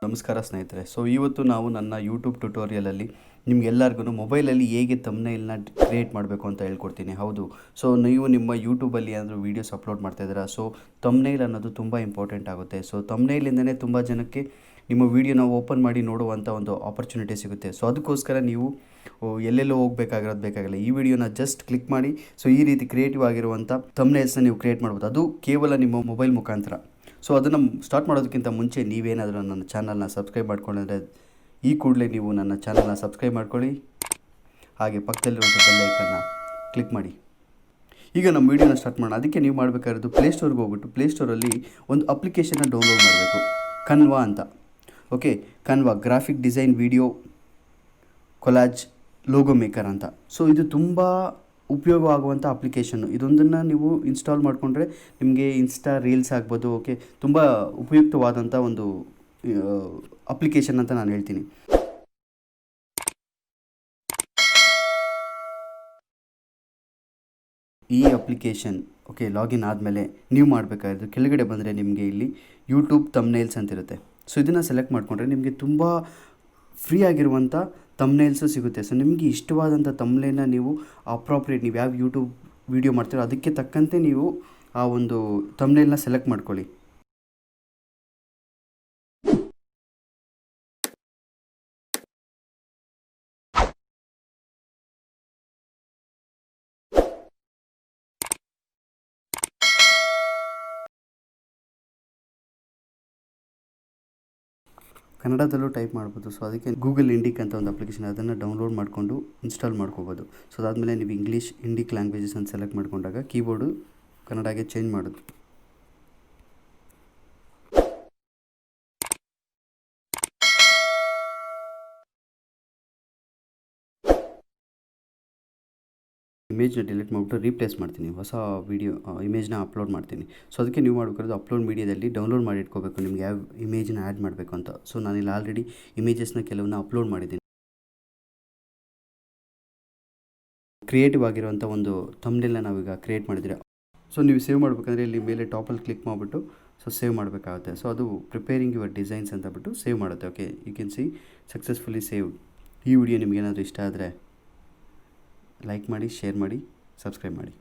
ನಮಸ್ಕಾರ ಸ್ನೇಹಿತರೆ. ಇವತ್ತು ನಾವು ನನ್ನ ಯೂಟ್ಯೂಬ್ ಟ್ಯುಟೋರಿಯಲಲ್ಲಿ ನಿಮಗೆಲ್ಲರಿಗೂ ಮೊಬೈಲಲ್ಲಿ ಹೇಗೆ ಥಂಬ್ನೇಲ್ನ ಕ್ರಿಯೇಟ್ ಮಾಡಬೇಕು ಅಂತ ಹೇಳ್ಕೊಡ್ತೀನಿ. ಹೌದು, ನೀವು ನಿಮ್ಮ ಯೂಟ್ಯೂಬಲ್ಲಿ ಏನಾದರೂ ವೀಡಿಯೋಸ್ ಅಪ್ಲೋಡ್ ಮಾಡ್ತಾಯಿದ್ದೀರಾ, ಥಂಬ್ನೇಲ್ ಅನ್ನೋದು ತುಂಬ ಇಂಪಾರ್ಟೆಂಟ್ ಆಗುತ್ತೆ. ಥಂಬ್ನೇಲಿಂದನೇ ತುಂಬ ಜನಕ್ಕೆ ನಿಮ್ಮ ವೀಡಿಯೋನ ಓಪನ್ ಮಾಡಿ ನೋಡುವಂಥ ಒಂದು ಆಪರ್ಚುನಿಟಿ ಸಿಗುತ್ತೆ. ಅದಕ್ಕೋಸ್ಕರ ನೀವು ಎಲ್ಲೆಲ್ಲೋ ಹೋಗಬೇಕಾಗಿರೋದು ಬೇಕಾಗಿಲ್ಲ. ಈ ವಿಡಿಯೋನ ಜಸ್ಟ್ ಕ್ಲಿಕ್ ಮಾಡಿ ಈ ರೀತಿ ಕ್ರಿಯೇಟಿವ್ ಆಗಿರುವಂಥ ಥಂಬ್ನೇಲ್ಸ್ನ ನೀವು ಕ್ರಿಯೇಟ್ ಮಾಡ್ಬೋದು, ಅದು ಕೇವಲ ನಿಮ್ಮ ಮೊಬೈಲ್ ಮುಖಾಂತರ. ಅದನ್ನು ಸ್ಟಾರ್ಟ್ ಮಾಡೋದಕ್ಕಿಂತ ಮುಂಚೆ ನೀವೇನಾದರೂ ನನ್ನ ಚಾನಲ್ನ ಸಬ್ಸ್ಕ್ರೈಬ್ ಮಾಡ್ಕೊಂಡ್ರೆ ಈ ಕೂಡಲೇ ನೀವು ನನ್ನ ಚಾನಲ್ನ ಸಬ್ಸ್ಕ್ರೈಬ್ ಮಾಡ್ಕೊಳ್ಳಿ, ಹಾಗೆ ಪಕ್ಕದಲ್ಲಿರುವಂಥ ಬೆಲ್ ಐಕನ್ನ ಕ್ಲಿಕ್ ಮಾಡಿ. ಈಗ ನಮ್ಮ ವೀಡಿಯೋನ ಸ್ಟಾರ್ಟ್ ಮಾಡೋಣ. ಅದಕ್ಕೆ ನೀವು ಮಾಡಬೇಕಾಗಿರೋದು ಪ್ಲೇಸ್ಟೋರ್ಗೆ ಹೋಗ್ಬಿಟ್ಟು ಪ್ಲೇಸ್ಟೋರಲ್ಲಿ ಒಂದು ಅಪ್ಲಿಕೇಶನ್ನ ಡೌನ್ಲೋಡ್ ಮಾಡಬೇಕು, ಕನ್ವಾ ಅಂತ. Okay, Canva graphic design video collage logo maker ಅಂತ. ಇದು ತುಂಬ ಉಪಯೋಗವಾಗುವಂಥ ಅಪ್ಲಿಕೇಶನ್ನು. ಇದೊಂದನ್ನು ನೀವು ಇನ್ಸ್ಟಾಲ್ ಮಾಡಿಕೊಂಡ್ರೆ ನಿಮಗೆ ಇನ್ಸ್ಟಾ ರೀಲ್ಸ್ ಆಗ್ಬೋದು. ಓಕೆ, ತುಂಬ ಉಪಯುಕ್ತವಾದಂಥ ಒಂದು ಅಪ್ಲಿಕೇಶನ್ ಅಂತ ನಾನು ಹೇಳ್ತೀನಿ. ಈ ಅಪ್ಲಿಕೇಶನ್ ಲಾಗಿನ್ ಆದಮೇಲೆ ನೀವು ಮಾಡಬೇಕಾದ್ರೆ ಕೆಳಗಡೆ ಬಂದರೆ ನಿಮಗೆ ಇಲ್ಲಿ ಯೂಟ್ಯೂಬ್ ಥಂಬ್ನೇಲ್ಸ್ ಅಂತಿರುತ್ತೆ. ಇದನ್ನು ಸೆಲೆಕ್ಟ್ ಮಾಡಿಕೊಂಡ್ರೆ ನಿಮಗೆ ತುಂಬ ಫ್ರೀ ಆಗಿರುವಂಥ ಥಂಬ್ನೇಲ್ಸು ಸಿಗುತ್ತೆ. ನಿಮಗೆ ಇಷ್ಟವಾದಂಥ ಥಂಬ್ನೇಲ್ನ ನೀವು ಅಪ್ರಾಪ್ರಿಯೇಟ್, ನೀವು ಯಾವ ಯೂಟ್ಯೂಬ್ ವೀಡಿಯೋ ಮಾಡ್ತೀರೋ ಅದಕ್ಕೆ ತಕ್ಕಂತೆ ನೀವು ಆ ಒಂದು ಥಂಬ್ನೇಲ್ನ ಸೆಲೆಕ್ಟ್ ಮಾಡ್ಕೊಳ್ಳಿ. ಕನ್ನಡದಲ್ಲೂ ಟೈಪ್ ಮಾಡ್ಬೋದು. ಅದಕ್ಕೆ ಗೂಗಲ್ ಇಂಡಿಕ್ ಅಂತ ಒಂದು ಅಪ್ಲಿಕೇಶನ್, ಅದನ್ನು ಡೌನ್ಲೋಡ್ ಮಾಡಿಕೊಂಡು ಇನ್ಸ್ಟಾಲ್ ಮಾಡ್ಕೋಬೋದು. ಅದಾದಮೇಲೆ ನೀವು ಇಂಗ್ಲೀಷ್ ಇಂಡಿಕ್ ಲ್ಯಾಂಗ್ವೇಜಸ್ ಅಂತ ಸೆಲೆಕ್ಟ್ ಮಾಡ್ಕೊಂಡಾಗ ಕೀಬೋರ್ಡು ಕನ್ನಡಗೆ ಚೇಂಜ್ ಮಾಡೋದು. ಇಮೇಜ್ನ ಡಿಲೀಟ್ ಮಾಡಿಬಿಟ್ಟು ರೀಪ್ಲೇಸ್ ಮಾಡ್ತೀನಿ, ಹೊಸ ವೀಡಿಯೋ ಇಮೇಜ್ನ ಅಪ್ಲೋಡ್ ಮಾಡ್ತೀನಿ. ಅದಕ್ಕೆ ನೀವು ಮಾಡಬೇಕಾದ್ರೆ ಅಪ್ಲೋಡ್ ಮೀಡಿಯಾದಲ್ಲಿ ಡೌನ್ಲೋಡ್ ಮಾಡಿ ಇಟ್ಕೋಬೇಕು, ನಿಮ್ಗೆ ಯಾವ ಇಮೇಜ್ನ ಆ್ಯಡ್ ಮಾಡಬೇಕು ಅಂತ. ನಾನಿಲ್ಲಿ ಆಲ್ರೆಡಿ ಇಮೇಜಸ್ನ ಕೆಲವನ್ನ ಅಪ್ಲೋಡ್ ಮಾಡಿದ್ದೀನಿ. ಕ್ರಿಯೇಟಿವ್ ಆಗಿರುವಂಥ ಒಂದು ಥಂಬ್ನೇಲ್ನ ನಾವೀಗ ಕ್ರಿಯೇಟ್ ಮಾಡಿದರೆ, ನೀವು ಸೇವ್ ಮಾಡಬೇಕಂದ್ರೆ ಇಲ್ಲಿ ಮೇಲೆ ಟಾಪಲ್ಲಿ ಕ್ಲಿಕ್ ಮಾಡಿಬಿಟ್ಟು ಸೇವ್ ಮಾಡಬೇಕಾಗುತ್ತೆ. ಅದು ಪ್ರಿಪೇರಿಂಗ್ ಯುವರ್ ಡಿಸೈನ್ಸ್ ಅಂತ ಬಿಟ್ಟು ಸೇವ್ ಮಾಡುತ್ತೆ. Okay, you can see successfully save. ಈ ವಿಡಿಯೋ ನಿಮಗೇನಾದರೂ ಇಷ್ಟ ಆದರೆ ಲೈಕ್ ಮಾಡಿ, ಶೇರ್ ಮಾಡಿ, ಸಬ್ಸ್ಕ್ರೈಬ್ ಮಾಡಿ.